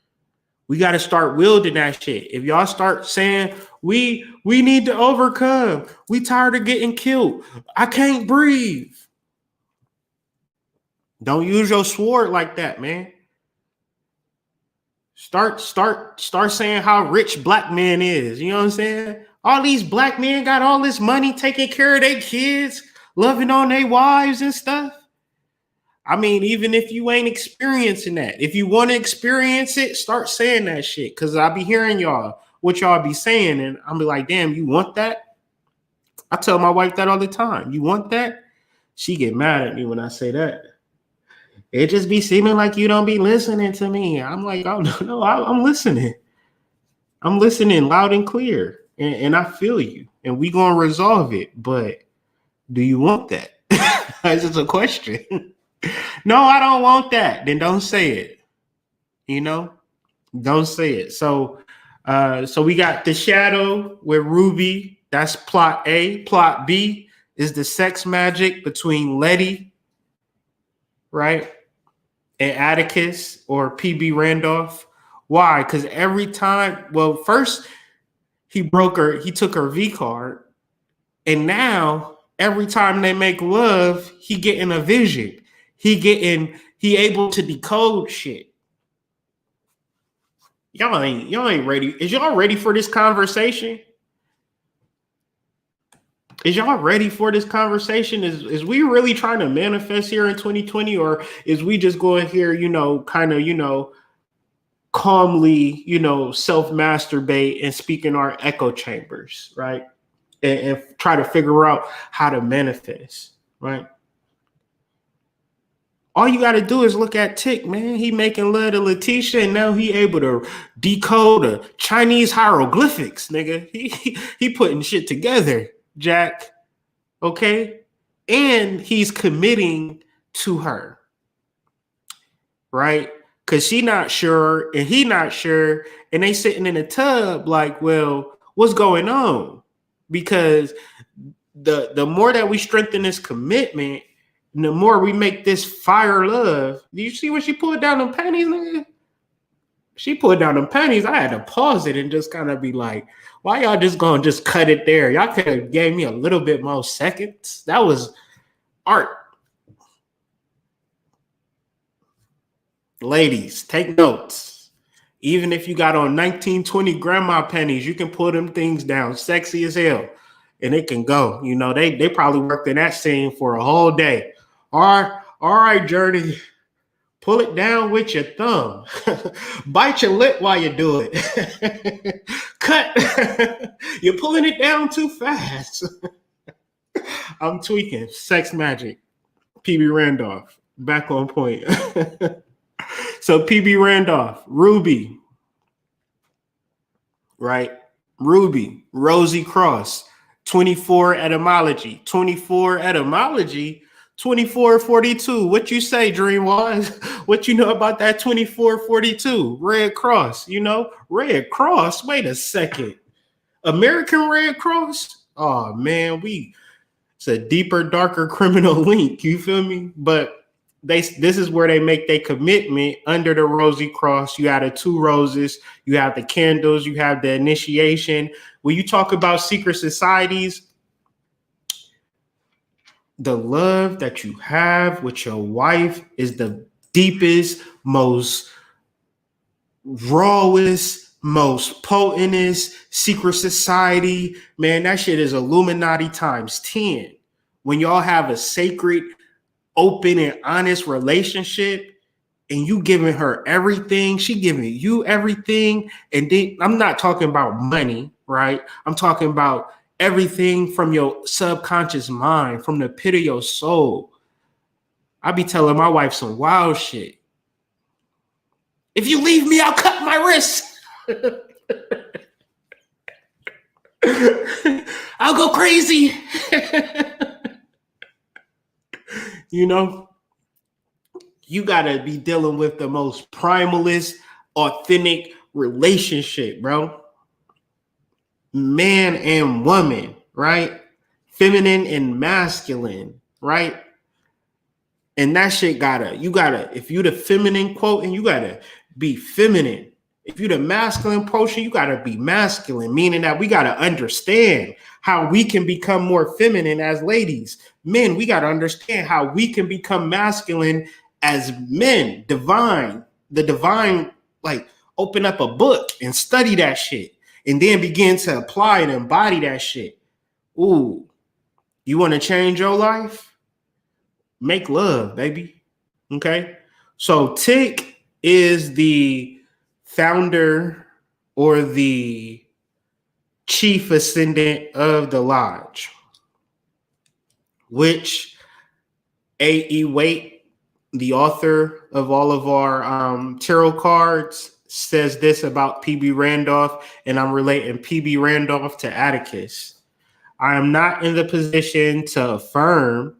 We got to start wielding that shit. If y'all start saying, we need to overcome. We tired of getting killed. I can't breathe. Don't use your sword like that, man. Start saying how rich black man is. You know what I'm saying? All these black men got all this money, taking care of their kids, loving on their wives and stuff. I mean, even if you ain't experiencing that, if you want to experience it, start saying that shit. Because I be hearing what y'all be saying, and I'll be like, damn, you want that? I tell my wife that all the time. You want that? She get mad at me when I say that. It just be seeming like you don't be listening to me. I'm like, oh, no, I'm listening. I'm listening loud and clear. And I feel you. And we going to resolve it. But do you want that? That's just a question. No, I don't want that. Then don't say it. You know? Don't say it. So we got the shadow with Ruby. That's plot A. Plot B is the sex magic between Letty, right? And Atticus or PB Randolph. Why? Because every time, well, first he took her V card, and now every time they make love, he getting a vision. He able to decode shit. Y'all ain't ready. Is y'all ready for this conversation? Is y'all ready for this conversation? Is we really trying to manifest here in 2020, or is we just going here, kind of, calmly, self-masturbate and speak in our echo chambers, right? And try to figure out how to manifest, right? All you got to do is look at Tick, man. He making love to Letitia, and now he able to decode a Chinese hieroglyphics, nigga. He putting shit together, Jack. Okay? And he's committing to her, right? Because she not sure, and he not sure, and they sitting in a tub like, well, what's going on? Because the more that we strengthen this commitment, the more we make this fire love. Do you see when she pulled down them panties, nigga? She pulled down them panties. I had to pause it and just kind of be like, why y'all just gonna just cut it there? Y'all could have gave me a little bit more seconds. That was art. Ladies, take notes. Even if you got on 1920 grandma panties, you can pull them things down sexy as hell. And it can go. They probably worked in that scene for a whole day. All right, Journey. Pull it down with your thumb. Bite your lip while you do it. Cut. You're pulling it down too fast. I'm tweaking. Sex magic. PB Randolph. Back on point. So PB Randolph. Ruby. Right? Ruby. Rosie Cross. 24 etymology. 24 etymology. 2442. What you say, Dreamwise? What you know about that 2442? Red Cross, Red Cross. Wait a second. American Red Cross? Oh man, it's a deeper, darker criminal link. You feel me? But this is where they make their commitment under the Rosy Cross. You have the 2 roses, you have the candles, you have the initiation. When you talk about secret societies, the love that you have with your wife is the deepest, most rawest, most potentest secret society. Man, that shit is Illuminati times 10. When y'all have a sacred, open, and honest relationship, and you giving her everything, she giving you everything. And then I'm not talking about money, right? I'm talking about everything from your subconscious mind, from the pit of your soul. I be telling my wife some wild shit. If you leave me, I'll cut my wrist. I'll go crazy. You gotta be dealing with the most primalist, authentic relationship, bro. Man and woman, right? Feminine and masculine, right? And that shit if you the feminine quoting, you gotta be feminine. If you the masculine portion, you gotta be masculine, meaning that we gotta understand how we can become more feminine as ladies. Men, we gotta understand how we can become masculine as men, the divine, like open up a book and study that shit. And then begin to apply and embody that shit. Ooh, you want to change your life? Make love, baby. Okay? So Tick is the founder or the chief ascendant of the lodge, which A.E. Waite, the author of all of our tarot cards, says this about P.B. Randolph, and I'm relating P.B. Randolph to Atticus. I am not in the position to affirm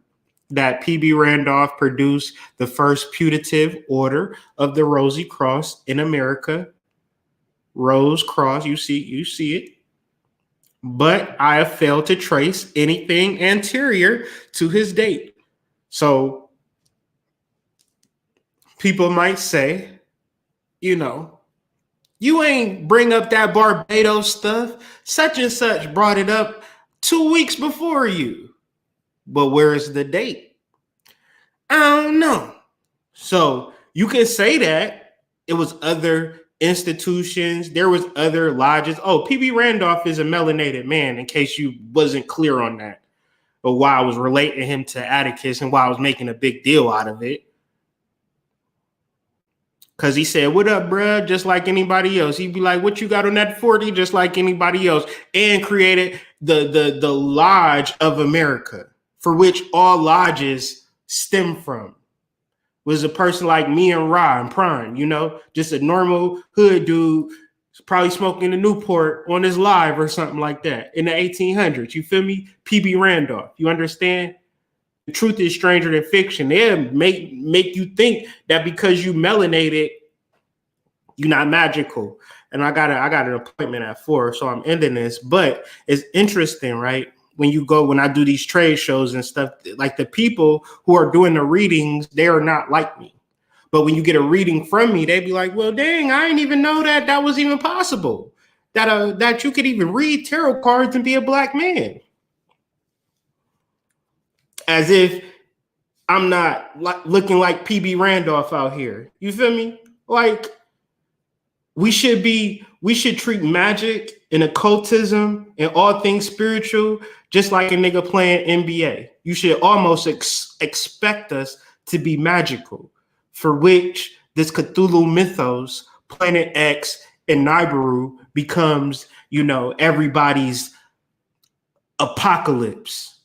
that P.B. Randolph produced the first putative order of the Rosy Cross in America. Rose Cross, you see it. But I have failed to trace anything anterior to his date. So people might say, you ain't bring up that Barbados stuff. Such and such brought it up 2 weeks before you. But where is the date? I don't know. So you can say that it was other institutions. There was other lodges. Oh, P.B. Randolph is a melanated man, in case you wasn't clear on that. But why I was relating him to Atticus and why I was making a big deal out of it. Because he said, what up, bruh? Just like anybody else. He'd be like, what you got on that 40? Just like anybody else. And created the Lodge of America, for which all lodges stem from. Was a person like me and Ra and Prime, just a normal hood dude, probably smoking a Newport on his live or something like that in the 1800s. You feel me? P.B. Randolph. You understand? The truth is stranger than fiction. They'll make you think that because you melanated, you're not magical. And I got an appointment at 4, so I'm ending this. But it's interesting, right? When I do these trade shows and stuff, like the people who are doing the readings, they are not like me. But when you get a reading from me, they be like, well, dang, I didn't even know that was even possible. That you could even read tarot cards and be a black man. As if I'm not looking like P.B. Randolph out here. You feel me? Like, we should treat magic and occultism and all things spiritual just like a nigga playing NBA. You should almost expect us to be magical, for which this Cthulhu mythos, Planet X, and Nibiru becomes, everybody's apocalypse.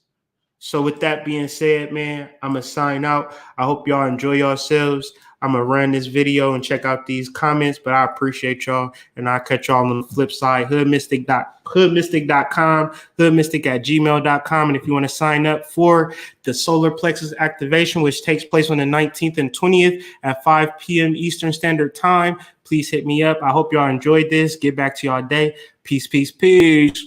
So with that being said, man, I'm going to sign out. I hope y'all enjoy yourselves. I'm going to run this video and check out these comments, but I appreciate y'all, and I'll catch y'all on the flip side. Hoodmystic.com, hoodmystic@gmail.com. And if you want to sign up for the solar plexus activation, which takes place on the 19th and 20th at 5 p.m. Eastern Standard Time, please hit me up. I hope y'all enjoyed this. Get back to y'all day. Peace, peace, peace.